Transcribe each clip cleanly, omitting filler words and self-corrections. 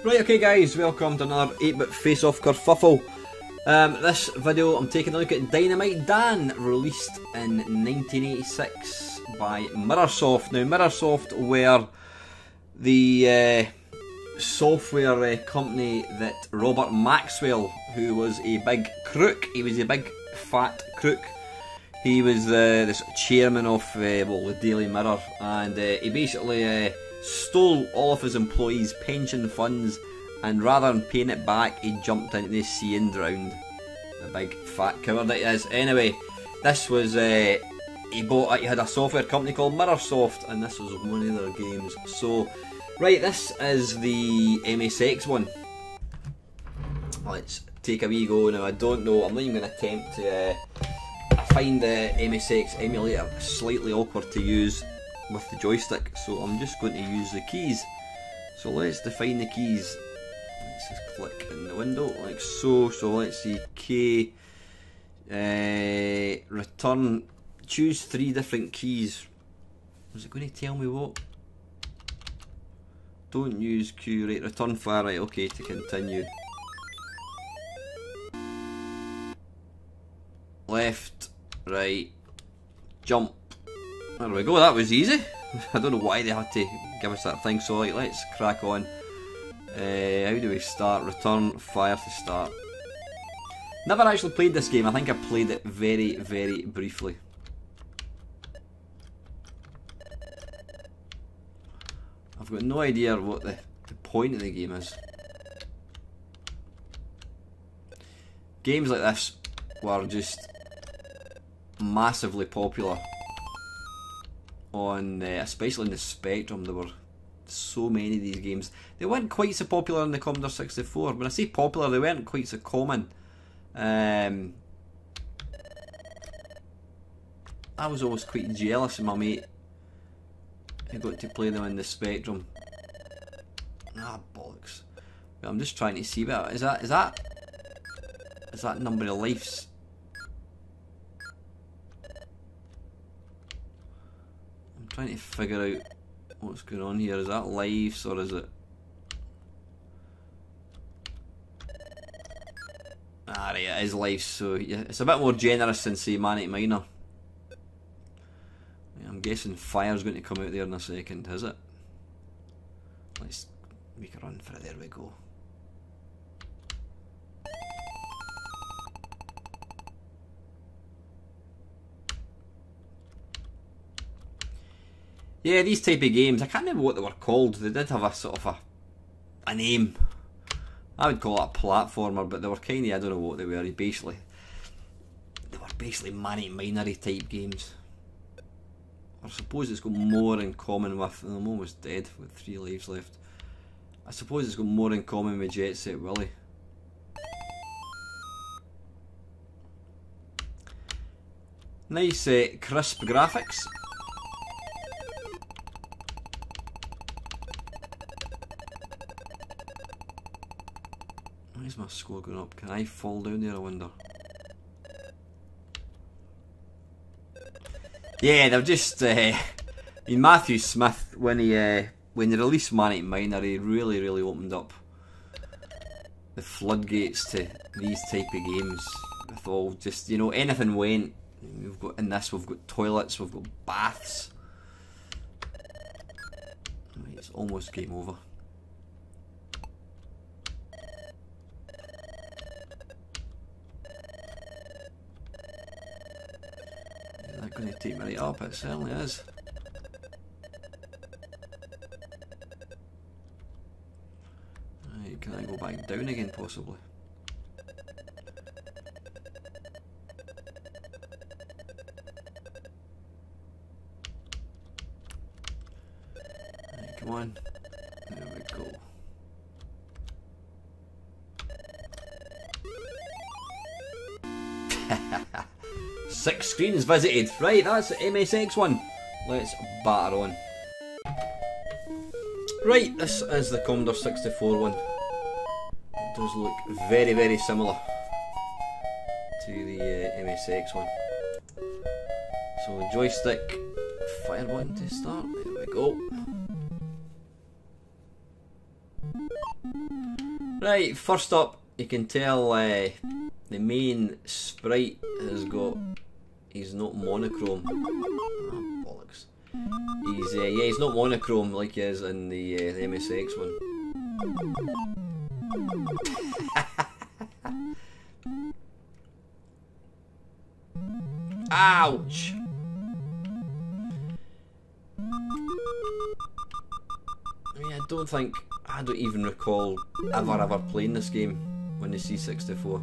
Right, okay guys, welcome to another 8-bit face-off kerfuffle. This video I'm taking a look at Dynamite Dan, released in 1986 by Mirrorsoft. Now Mirrorsoft were the software company that Robert Maxwell, who was a big crook, he was a big fat crook. He was this chairman of the Daily Mirror, and he basically stole all of his employees' pension funds, and rather than paying it back, he jumped into the sea and drowned. The big fat coward that he is. Anyway, this was he had a software company called Mirrorsoft, and this was one of their games. So, right, this is the MSX one. Let's take a wee go now. I don't know. I'm not even going to attempt to. I find the MSX emulator slightly awkward to use with the joystick, so I'm just going to use the keys. So let's define the keys. Let's just click in the window like so. So let's see, K, return, choose 3 different keys. Was it going to tell me what? Don't use Q, right, return fire, right, okay, to continue. Left, right, jump. There we go, that was easy. I don't know why they had to give us that thing, so like, let's crack on. How do we start? Return, fire to start. Never actually played this game, I think I played it very, very briefly. I've got no idea what the point of the game is. Games like this were just massively popular on especially in the Spectrum. There were so many of these games. They weren't quite so popular in the Commodore 64. When I say popular, they weren't quite so common. I was always quite jealous of my mate who got to play them in the Spectrum. Ah, bollocks. But I'm just trying to see what is that number of lives? I'm trying to figure out what's going on here. Is that lives or is it? Ah, right, it is lives, so yeah, it's a bit more generous than say Manic Miner. I'm guessing fire's going to come out there in a second, is it? Let's make a run for it, there we go. Yeah, these type of games, I can't remember what they were called. They did have a sort of a name. I would call it a platformer, but they were kind of, I don't know what they were. They were basically Manic Miner-y type games. I suppose it's got more in common with, and I'm almost dead with 3 lives left. I suppose it's got more in common with Jet Set Willy. Nice crisp graphics. Why is my score going up? Can I fall down there, I wonder? Yeah, they're just Matthew Smith, when they released Manic Miner, he really opened up the floodgates to these type of games. With all just, you know, anything went. We've got in this, we've got toilets, we've got baths. Right, it's almost game over. Is that going to take me right up? It certainly is. Right, can I go back down again possibly? Right, come on. There we go. 6 screens visited. Right, that's the MSX one. Let's batter on. Right, this is the Commodore 64 one. It does look very, very similar to the MSX one. So joystick, fire button to start. There we go. Right, first up, you can tell the main sprite has got. He's not monochrome. Oh, bollocks. He's yeah, he's not monochrome like he is in the MSX one. Ouch! I mean, I don't even recall ever playing this game on the C64.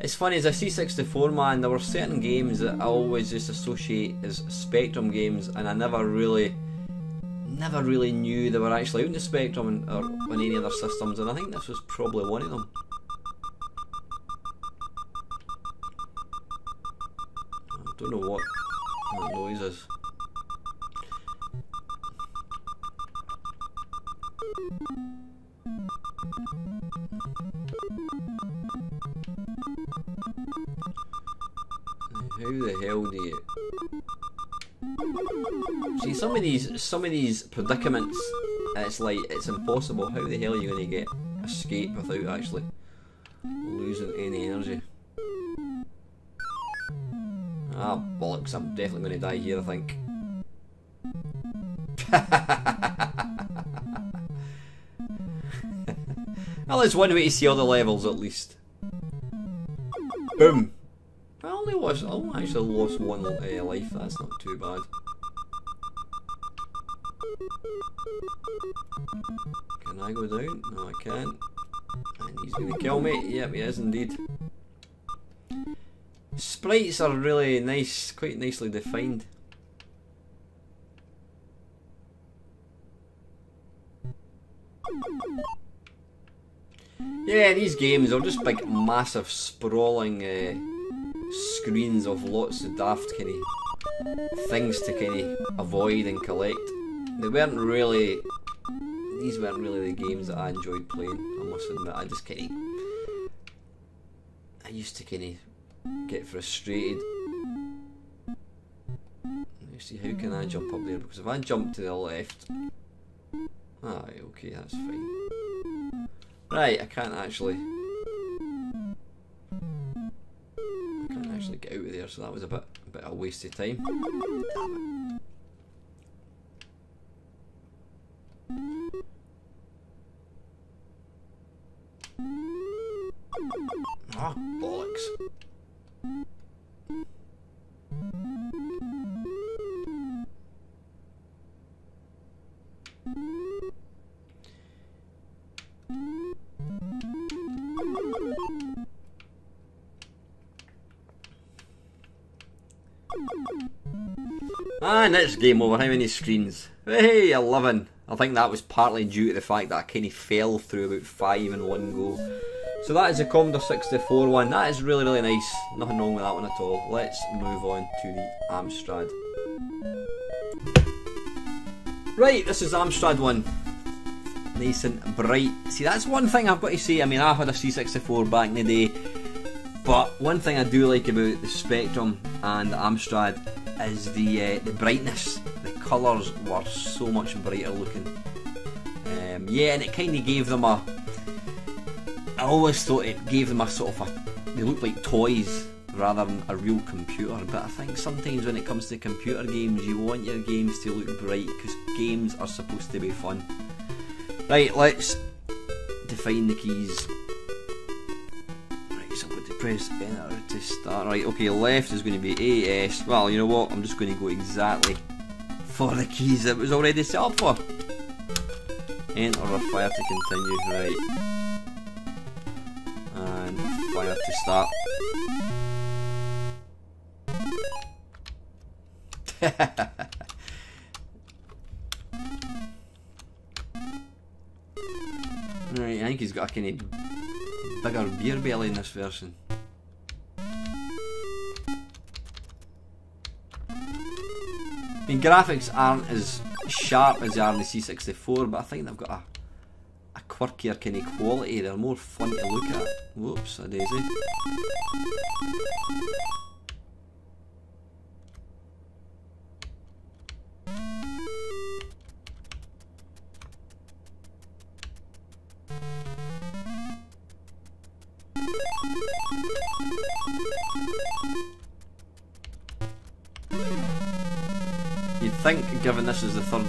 It's funny, as a C64 man, there were certain games that I always just associate as Spectrum games, and I never really knew they were actually out in the Spectrum or on any other systems, and I think this was probably one of them. I don't know what that noise is. How the hell do you see some of these predicaments? It's like it's impossible. How the hell are you going to get escape without actually losing any energy? Ah, bollocks! I'm definitely going to die here, I think. Well, there's one way to see all the levels at least. Boom! I only actually lost one life, that's not too bad. Can I go down? No, I can't. And he's going to kill me. Yep, he is indeed. Sprites are really nice, quite nicely defined. Yeah, these games are just big, massive, sprawling screens of lots of daft kind of things to kind of avoid and collect. These weren't really the games that I enjoyed playing, I must admit. I used to kind of get frustrated. Let's see, how can I jump up there? Because if I jump to the left, okay, that's fine. Right, I can't actually get out of there, so that was a bit of a waste of time. Damn it. Ah, bollocks. And it's game over. How many screens? Hey, 11. I think that was partly due to the fact that I kind of fell through about 5 in one go. So that is a Commodore 64 one. That is really, really nice. Nothing wrong with that one at all. Let's move on to the Amstrad. Right, this is Amstrad one. Nice and bright. See, that's one thing I've got to say. I mean, I had a C64 back in the day, but one thing I do like about the Spectrum and the Amstrad is the brightness. The colours were so much brighter looking. Yeah, and it kind of gave them a... I always thought it gave them a sort of a... They looked like toys rather than a real computer, but I think sometimes when it comes to computer games, you want your games to look bright because games are supposed to be fun. Right, let's define the keys. Right, so I'm going to press enter to start. Right, okay, left is going to be AS. Well, you know what, I'm just going to go exactly for the keys that was already set up for. Enter or fire to continue, right. And fire to start. Right, I think he's got a kind of bigger beer belly in this version. I mean, graphics aren't as sharp as they are in the C64, but I think they've got a quirkier kind of quality. They're more fun to look at. Whoops, a daisy. You'd think, given this is the third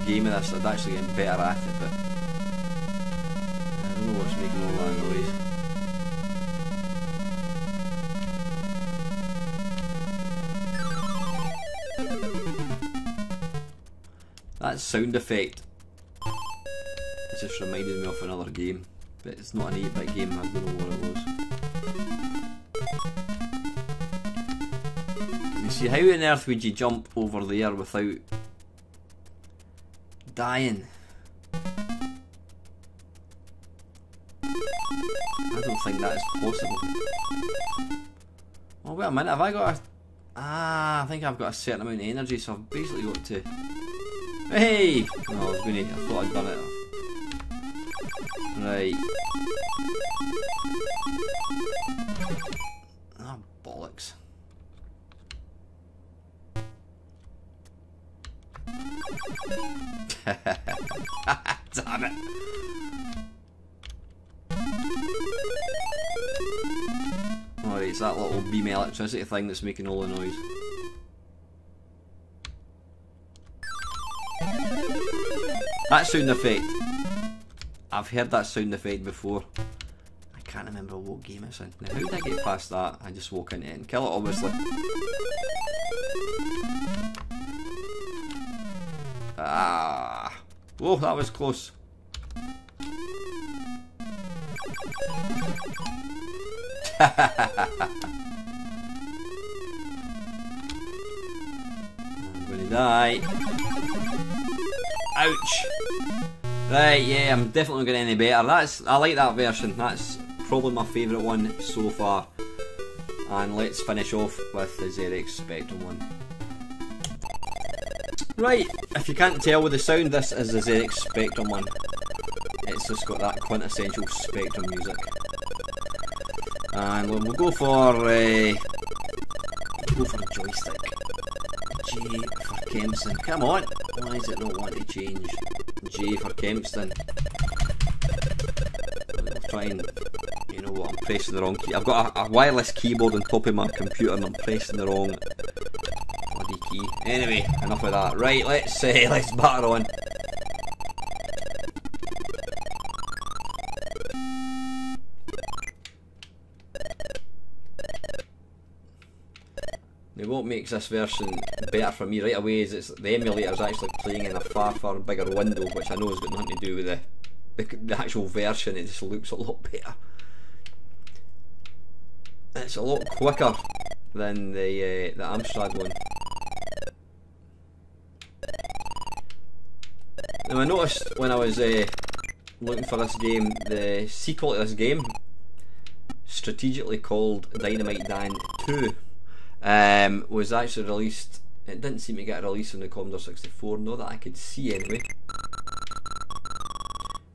game of this, I'd actually get better at it, but I don't know what's making all that noise. That sound effect, it just reminded me of another game, but it's not an 8-bit game, I don't know what it was. See, how on earth would you jump over there without dying? I don't think that is possible. Oh, wait a minute, have I got a... I think I've got a certain amount of energy, so I've basically got to... Hey! No, I thought I'd done it. Right. Ah, bollocks. Damn it. Alright, it's that little beam of electricity thing that's making all the noise. That sound effect. I've heard that sound effect before. I can't remember what game it's in. Now, how did I get past that? I just walk into it and kill it, obviously. Ah. Whoa, that was close. I'm gonna die. Ouch. Right, yeah, I'm definitely not getting any better. I like that version. That's probably my favourite one so far. And let's finish off with the ZX Spectrum one. Right, if you can't tell with the sound, this is the ZX Spectrum one. It's just got that quintessential Spectrum music. And we'll go for a joystick. J for Kempston. Come on! Why does it not want to change? J for Kempston. I'll try and... You know what, I'm pressing the wrong key. I've got a wireless keyboard on top of my computer and I'm pressing the wrong bloody key. Anyway, enough of that. Right, let's batter on. Now what makes this version better for me right away is the emulator is actually playing in a far bigger window, which I know has got nothing to do with the actual version. It just looks a lot better. It's a lot quicker than the Amstrad one. Now I noticed when I was looking for this game, the sequel to this game, strategically called Dynamite Dan 2, was actually released. It didn't seem to get a release on the Commodore 64, not that I could see anyway.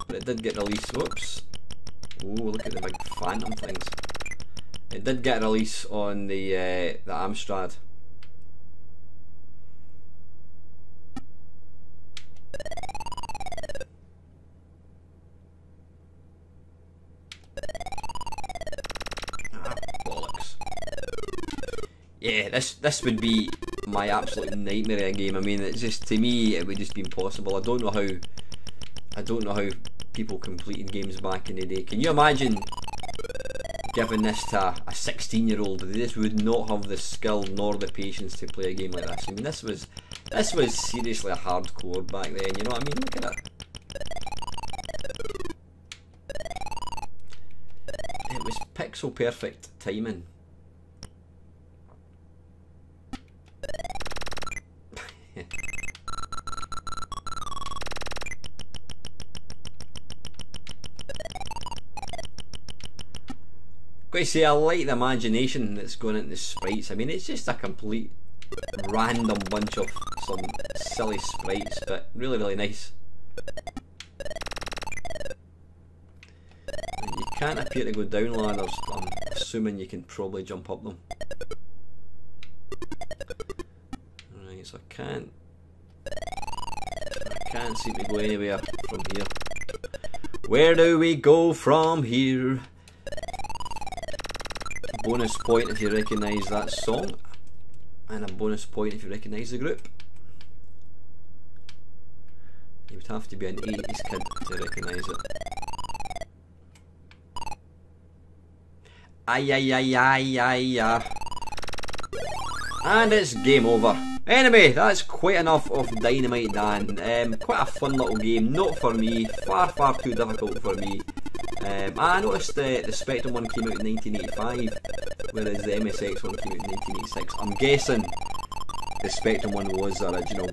But it did get released. Whoops. Oh, look at the big phantom things. It did get a release on the Amstrad. Ah, bollocks. Yeah, this would be my absolute nightmare of a game. I mean, it's just, to me, it would just be impossible. I don't know how people completed games back in the day. Can you imagine giving this to a 16-year-old? They just would not have the skill nor the patience to play a game like this. I mean, this was seriously a hardcore back then. You know what I mean? Look at it. It was pixel perfect timing. Got to say, I like the imagination that's going into the sprites. I mean, it's just a complete random bunch of some silly sprites, but really, really nice. You can't appear to go down ladders. I'm assuming you can probably jump up them. Right, so I can't seem to go anywhere from here. Where do we go from here? Bonus point if you recognise that song, and a bonus point if you recognise the group. You would have to be an 80s kid to recognise it. Ay ay ay ay ay ay. And it's game over. Anyway, that's quite enough of Dynamite Dan. Quite a fun little game, not for me, far too difficult for me. I noticed the Spectrum one came out in 1985, whereas the MSX one came out in 1986. I'm guessing the Spectrum one was the original.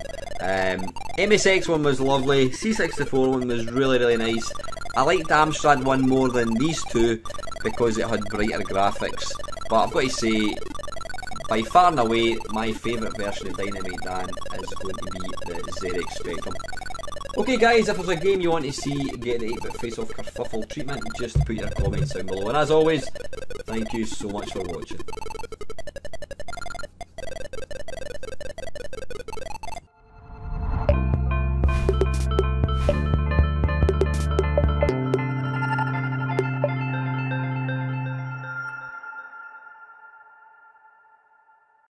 MSX one was lovely, C64 one was really nice. I liked the Amstrad one more than these two because it had brighter graphics, but I've got to say, by far and away, my favourite version of Dynamite Dan is going to be the ZX Spectrum. Okay guys, if there's a game you want to see get the 8-bit face-off kerfuffle treatment, just put your comments down below. And as always, thank you so much for watching.